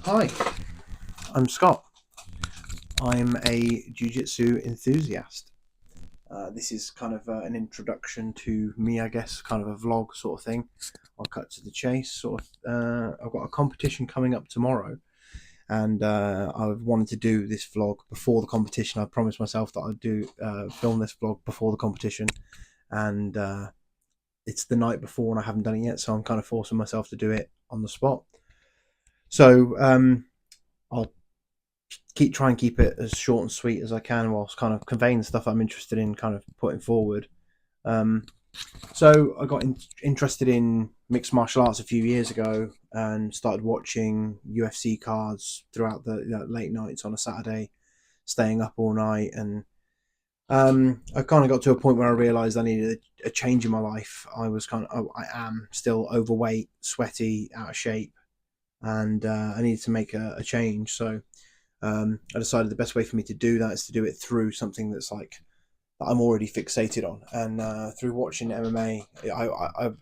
Hi, I'm Scott. I'm a jiu-jitsu enthusiast. This is kind of an introduction to me, I guess, kind of a vlog sort of thing. I'll cut to the chase. I've got a competition coming up tomorrow, and I've wanted to do this vlog before the competition. I promised myself that I'd do film this vlog before the competition, and it's the night before, and I haven't done it yet, so I'm kind of forcing myself to do it on the spot. So I'll try and keep it as short and sweet as I can, whilst kind of conveying the stuff I'm interested in, kind of putting forward. Um, so I got interested in mixed martial arts a few years ago and started watching UFC cards throughout the late nights on a Saturday, staying up all night, and I kind of got to a point where I realised I needed a change in my life. I am still overweight, sweaty, out of shape, and I needed to make a change. So I decided the best way for me to do that is to do it through something that's like that I'm already fixated on, and through watching MMA,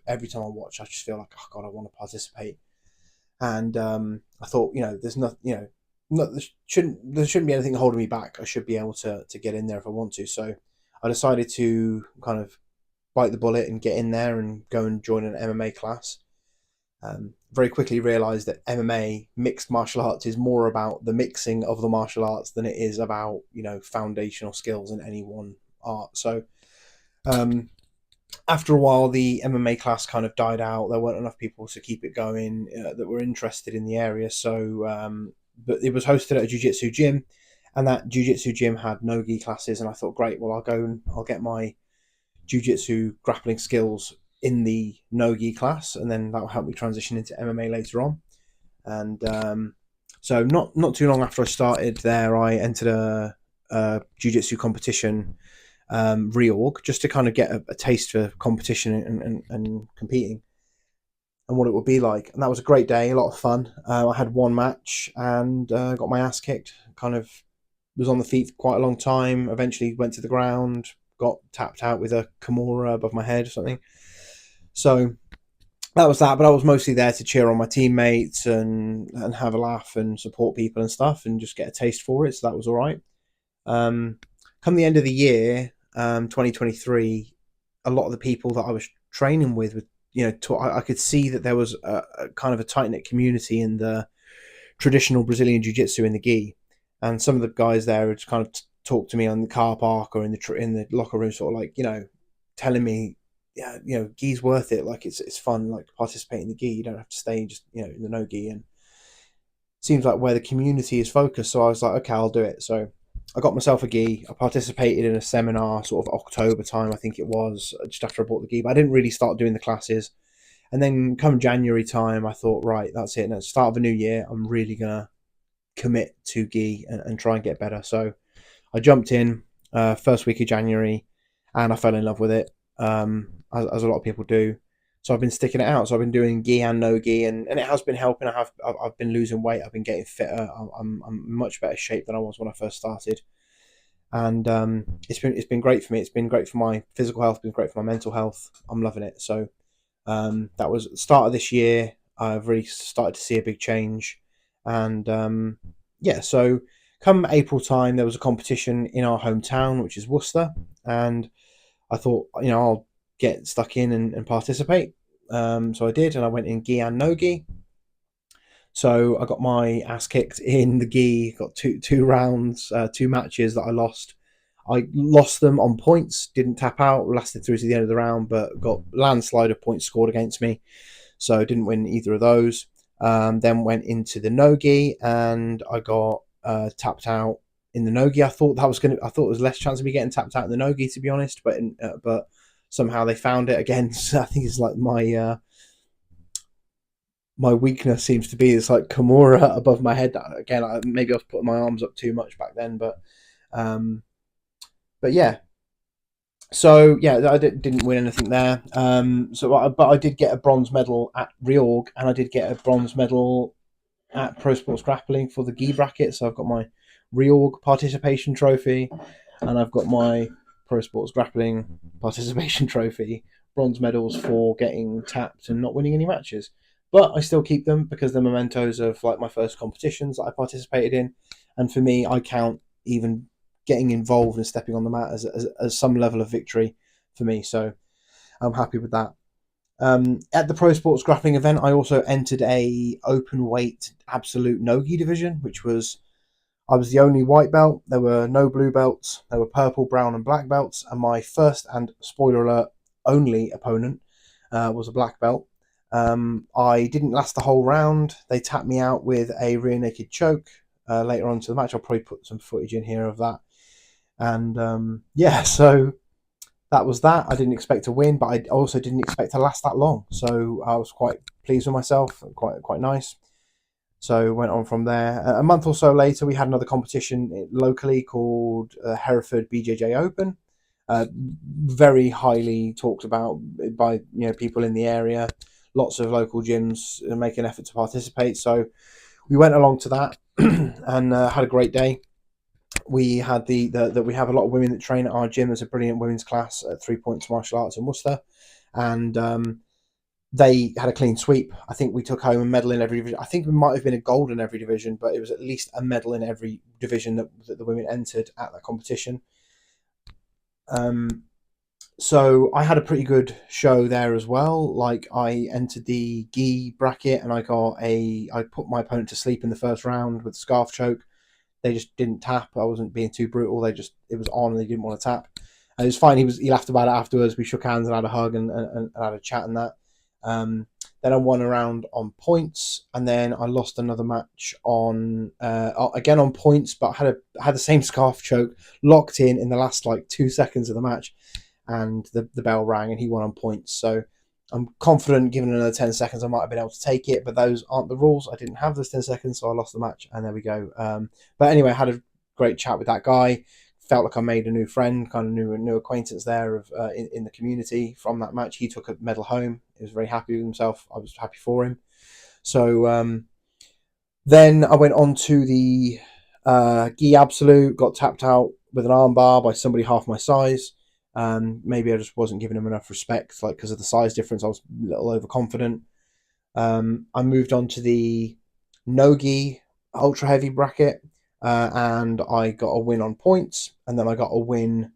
every time I watch, I just feel like, oh god, I want to participate. And I thought, there's not, there shouldn't be anything holding me back. I should be able to get in there if I want to. So I decided to kind of bite the bullet and get in there and go and join an MMA class. Very quickly realized that MMA, mixed martial arts, is more about the mixing of the martial arts than it is about foundational skills in any one art. So after a while, the MMA class kind of died out. There weren't enough people to keep it going that were interested in the area. So but it was hosted at a jiu-jitsu gym, and that jiu-jitsu gym had no-gi classes, and I thought, great, well, I'll go and I'll get my jiu-jitsu grappling skills in the no-gi class, and then that will help me transition into MMA later on. And so not too long after I started there, I entered a jiu-jitsu competition reorg, just to kind of get a taste for competition and competing and what it would be like. And that was a great day, a lot of fun. I had one match and got my ass kicked. Kind of was on the feet for quite a long time. Eventually went to the ground, got tapped out with a Kimura above my head or something. So that was that. But I was mostly there to cheer on my teammates and have a laugh and support people and stuff, and just get a taste for it. So that was all right. Come the end of the year, 2023, a lot of the people that I was training with, I could see that there was a kind of a tight knit community in the traditional Brazilian Jiu Jitsu in the gi, and some of the guys there would kind of talk to me on the car park or in the locker room, sort of like telling me, yeah, gi's worth it. Like it's fun, like participate in the gi. You don't have to stay just in the no gi, and seems like where the community is focused. So I was like, okay, I'll do it. So I got myself a gi. I participated in a seminar sort of October time, I think it was, just after I bought the gi, but I didn't really start doing the classes. And then come January time, I thought, right, that's it. And at the start of a new year, I'm really going to commit to gi and try and get better. So I jumped in first week of January, and I fell in love with it, as a lot of people do. So I've been sticking it out. So I've been doing gi and no gi, and it has been helping. I've been losing weight. I've been getting fitter. I'm in much better shape than I was when I first started, and it's been great for me. It's been great for my physical health. It's been great for my mental health. I'm loving it. So that was the start of this year. I've really started to see a big change, and yeah. So come April time, there was a competition in our hometown, which is Worcester, and I thought, I'll get stuck in and participate. So I did, and I went in gi and no gi. So I got my ass kicked in the gi. Got two rounds, two matches that I lost. I lost them on points. Didn't tap out. Lasted through to the end of the round, but got landslide of points scored against me. So didn't win either of those. Then went into the no gi, and I got tapped out in the nogi. I thought I thought there was less chance of me getting tapped out in the nogi, to be honest. But somehow they found it again. So I think it's like my weakness seems to be this like Kimura above my head. Again, maybe I was putting my arms up too much back then, um, but yeah. So yeah, I didn't win anything there. But I did get a bronze medal at Reorg, and I did get a bronze medal at Pro Sports Grappling for the gi bracket. So I've got my Reorg participation trophy, and I've got my Pro Sports Grappling participation trophy, bronze medals for getting tapped and not winning any matches. but I still keep them because they're mementos of like my first competitions that I participated in, and for me, I count even getting involved and stepping on the mat as some level of victory for me. So I'm happy with that. At the Pro Sports Grappling event, I also entered a open weight absolute no-gi division, which was I was the only white belt. There were no blue belts. There were purple, brown, and black belts. And my first and, spoiler alert, only opponent was a black belt. I didn't last the whole round. They tapped me out with a rear naked choke later on to the match. I'll probably put some footage in here of that. And yeah, so that was that. I didn't expect to win, but I also didn't expect to last that long. So I was quite pleased with myself, quite nice. So went on from there. A month or so later, we had another competition locally called Hereford BJJ Open. Very highly talked about by people in the area. Lots of local gyms make an effort to participate. So we went along to that and had a great day. We had that we have a lot of women that train at our gym. There's a brilliant women's class at 3 Points Martial Arts in Worcester, and they had a clean sweep. I think we took home a medal in every division. I think it might have been a gold in every division, but it was at least a medal in every division that the women entered at that competition. So I had a pretty good show there as well. Like I entered the gi bracket and I put my opponent to sleep in the first round with scarf choke. They just didn't tap. I wasn't being too brutal. It was on and they didn't want to tap. And it was fine. He laughed about it afterwards. We shook hands and had a hug and had a chat and that. Then I won a round on points, and then I lost another match on again on points, but I had the same scarf choke locked in the last like 2 seconds of the match, and the bell rang and he won on points. So I'm confident, given another 10 seconds, I might have been able to take it, but those aren't the rules. I didn't have those 10 seconds, so I lost the match, and there we go. But anyway, I had a great chat with that guy. Felt like I made a new friend, kind of new acquaintance there of in the community from that match. He took a medal home. He was very happy with himself. I was happy for him. So then I went on to the Gi Absolute, got tapped out with an armbar by somebody half my size. Maybe I just wasn't giving him enough respect, like because of the size difference. I was a little overconfident. I moved on to the no-gi ultra heavy bracket. And I got a win on points, and then I got a win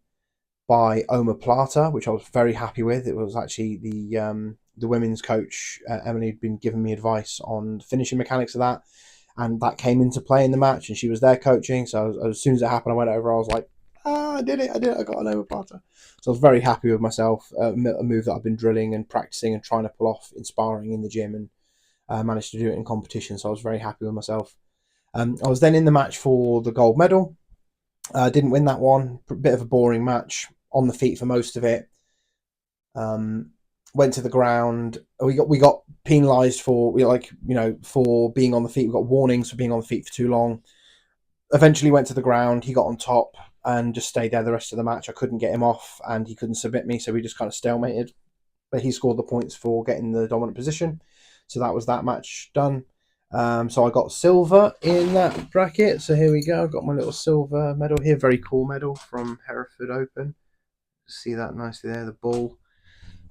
by omoplata, which I was very happy with. It was actually the women's coach, Emily, had been giving me advice on the finishing mechanics of that, and that came into play in the match, and she was there coaching. So as soon as it happened, I went over. I was like, I did it! I got an omoplata. So I was very happy with myself. A move that I've been drilling and practicing and trying to pull off in sparring in the gym, and managed to do it in competition. So I was very happy with myself. I was then in the match for the gold medal. Didn't win that one. Bit of a boring match. On the feet for most of it. Went to the ground. We got penalised for for being on the feet. We got warnings for being on the feet for too long. Eventually went to the ground. He got on top and just stayed there the rest of the match. I couldn't get him off, and he couldn't submit me, so we just kind of stalemated. But he scored the points for getting the dominant position. So that was that match done. So I got silver in that bracket. So here we go. I've got my little silver medal here. Very cool medal from Hereford Open. See that nicely there, the bull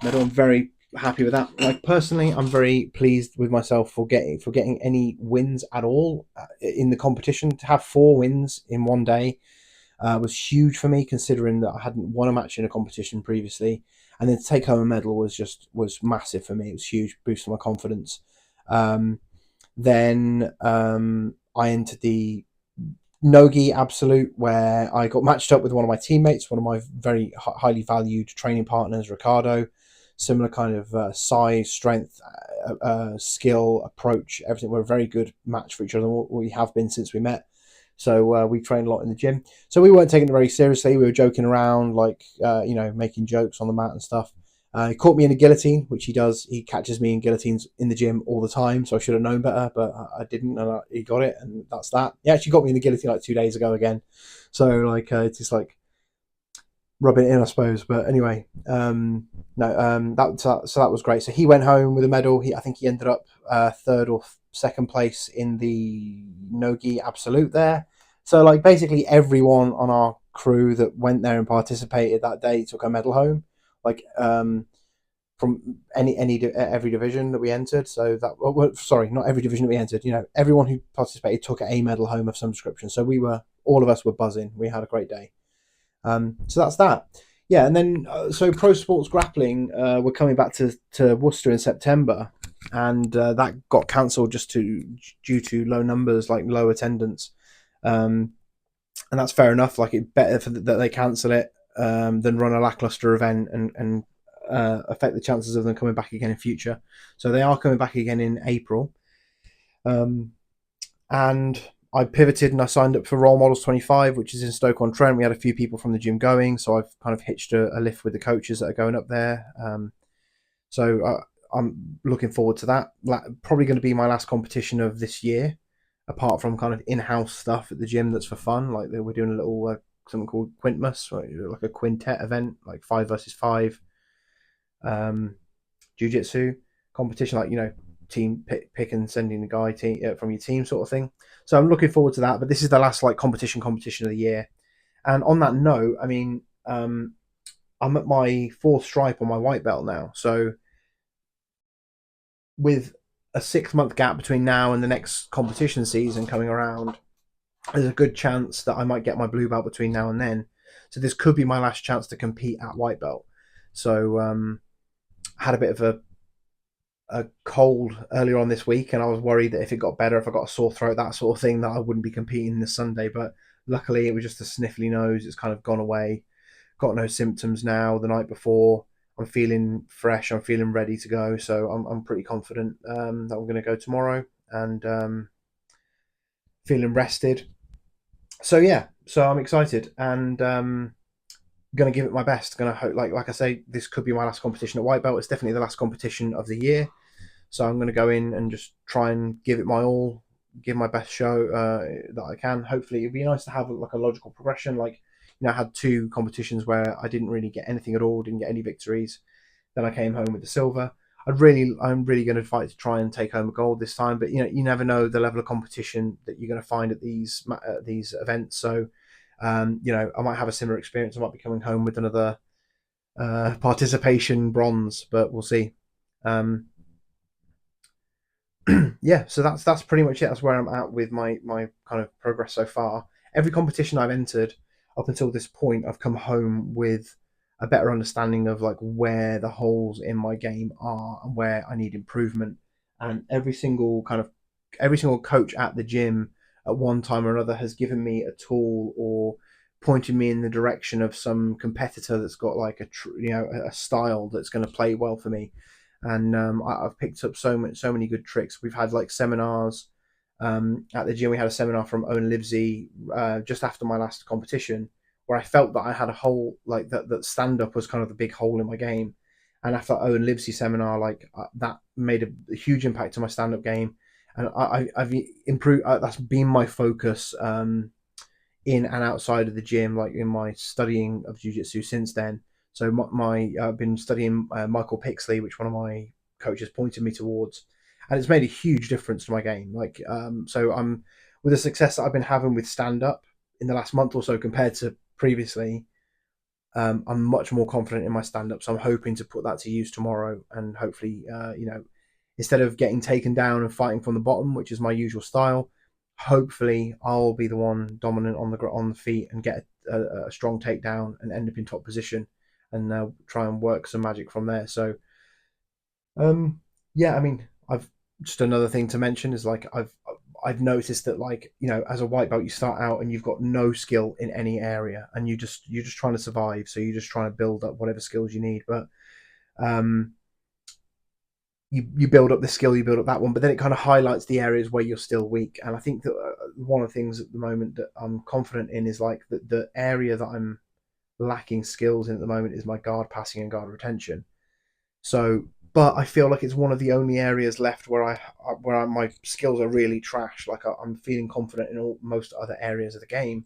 medal. I'm very happy with that. Like personally, I'm very pleased with myself for getting any wins at all in the competition. To have 4 wins in one day was huge for me, considering that I hadn't won a match in a competition previously, and then to take home a medal was massive for me. It was a huge boost to my confidence. Then I entered the Nogi Absolute, where I got matched up with one of my teammates, one of my very highly valued training partners, Ricardo. Similar kind of size, strength, skill, approach, everything. We're a very good match for each other. We have been since we met. So we trained a lot in the gym. So we weren't taking it very seriously. We were joking around, like, making jokes on the mat and stuff. He caught me in a guillotine, which he does. He catches me in guillotines in the gym all the time, so I should have known better, but I didn't, and he got it, and that's that. He actually got me in the guillotine like 2 days ago again. So, like, it's just like rubbing it in, I suppose. But anyway, that was great. So he went home with a medal. I think he ended up third or second place in the Nogi Absolute there. So, like, basically everyone on our crew that went there and participated that day took a medal home. Like, from every division that we entered. So that, well, sorry, not every division that we entered. Everyone who participated took a medal home of some description. So all of us were buzzing. We had a great day. So that's that. Yeah, and then so Pro Sports Grappling, we're coming back to Worcester in September, and that got cancelled due to low numbers, like low attendance. And that's fair enough. Like, it's better that they cancel it than run a lackluster event and affect the chances of them coming back again in future. So they are coming back again in April. And I pivoted and I signed up for Role Models 25, which is in Stoke-on-Trent. We had a few people from the gym going, so I've kind of hitched a lift with the coaches that are going up there. So I'm looking forward to that. Probably going to be my last competition of this year, apart from kind of in-house stuff at the gym that's for fun. Like, we're doing a little something called Quintmas, like a quintet event, like 5 versus 5 jiu-jitsu competition, like, team pick and sending the guy from your team sort of thing. So I'm looking forward to that. But this is the last like competition of the year. And on that note, I mean, I'm at my 4th stripe on my white belt now. So with a 6-month gap between now and the next competition season coming around, there's a good chance that I might get my blue belt between now and then. So this could be my last chance to compete at white belt. So had a bit of a cold earlier on this week, and I was worried that if it got better, if I got a sore throat, that sort of thing, that I wouldn't be competing this Sunday. But luckily, it was just a sniffly nose. It's kind of gone away. Got no symptoms now. The night before, I'm feeling fresh. I'm feeling ready to go. So I'm pretty confident that I'm going to go tomorrow, and feeling rested. So yeah, so I'm excited, and going to give it my best. Going to hope, like I say, this could be my last competition at white belt. It's definitely the last competition of the year. So I'm going to go in and just try and give it my all, give my best show that I can. Hopefully, it'd be nice to have like a logical progression. Like, I had 2 competitions where I didn't really get anything at all, didn't get any victories. Then I came home with the silver. I'm really going to fight to try and take home a gold this time. But you never know the level of competition that you're going to find at these events. So I might have a similar experience. I might be coming home with another participation bronze, but we'll see. Yeah, so that's pretty much it. That's where I'm at with my kind of progress so far. Every competition I've entered up until this point, I've come home with a better understanding of like where the holes in my game are and where I need improvement. And every single coach at the gym at one time or another has given me a tool or pointed me in the direction of some competitor that's got like a style that's going to play well for me. And I've picked up so many good tricks. We've had like seminars at the gym. We had a seminar from Owen Livesey just after my last competition, where I felt that I had a hole, like that stand up was kind of the big hole in my game. And after Owen Livesey seminar, like that made a huge impact to my stand up game, and I've improved. That's been my focus in and outside of the gym, like in my studying of jiu-jitsu since then. So I've been studying Michael Pixley, which one of my coaches pointed me towards, and it's made a huge difference to my game. Like, so I'm with the success that I've been having with stand up in the last month or so compared to previously. I'm much more confident in my stand up, so I'm hoping to put that to use tomorrow, and hopefully, instead of getting taken down and fighting from the bottom, which is my usual style, hopefully I'll be the one dominant on the feet and get a strong takedown and end up in top position, and try and work some magic from there. So, yeah, I mean, I've just another thing to mention is like I've noticed that, like, as a white belt, you start out and you've got no skill in any area, and you're just trying to survive. So you're just trying to build up whatever skills you need, but you build up the skill, you build up that one, but then it kind of highlights the areas where you're still weak. And I think that one of the things at the moment that I'm confident in is like the area that I'm lacking skills in at the moment is my guard passing and guard retention. So, but I feel like it's one of the only areas left where my skills are really trash. Like, I'm feeling confident in most other areas of the game,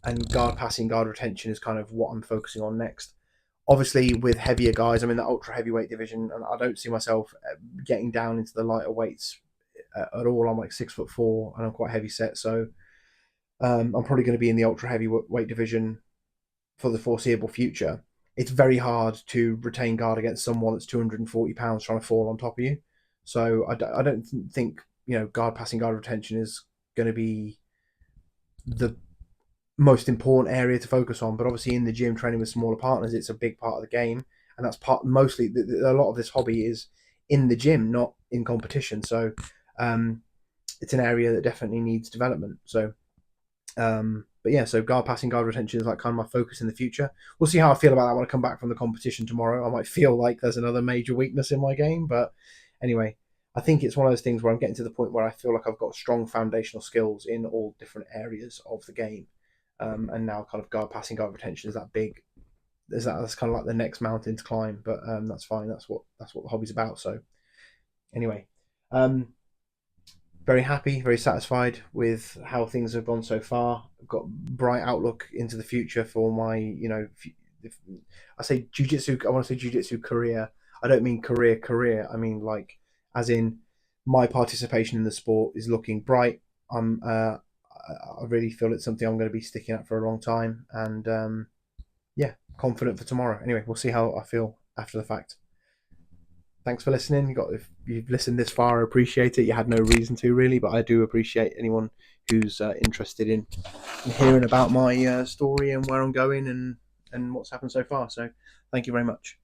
and guard passing, guard retention is kind of what I'm focusing on next. Obviously, with heavier guys, I'm in the ultra heavyweight division, and I don't see myself getting down into the lighter weights at all. I'm like 6'4", and I'm quite heavy set, so I'm probably going to be in the ultra heavyweight division for the foreseeable future. it's very hard to retain guard against someone that's £240 trying to fall on top of you. So I don't think guard passing, guard retention is going to be the most important area to focus on. But obviously, in the gym, training with smaller partners, it's a big part of the game, and that's part mostly a lot of this hobby is in the gym, not in competition. So it's an area that definitely needs development. So but yeah, so guard passing, guard retention is like kind of my focus in the future. We'll see how I feel about that when I come back from the competition tomorrow. I might feel like there's another major weakness in my game, but anyway, I think it's one of those things where I'm getting to the point where I feel like I've got strong foundational skills in all different areas of the game, and now kind of guard passing, guard retention is that big. That's kind of like the next mountain to climb, but that's fine. That's what the hobby's about. So anyway, very happy, very satisfied with how things have gone so far. I've got bright outlook into the future for my, I say jujitsu. I want to say jujitsu career. I don't mean career. I mean like, as in, my participation in the sport is looking bright. I really feel it's something I'm going to be sticking at for a long time, and yeah, confident for tomorrow. Anyway, we'll see how I feel after the fact. Thanks for listening. If you've listened this far, I appreciate it. You had no reason to really, but I do appreciate anyone who's interested in hearing about my story and where I'm going and what's happened so far. So thank you very much.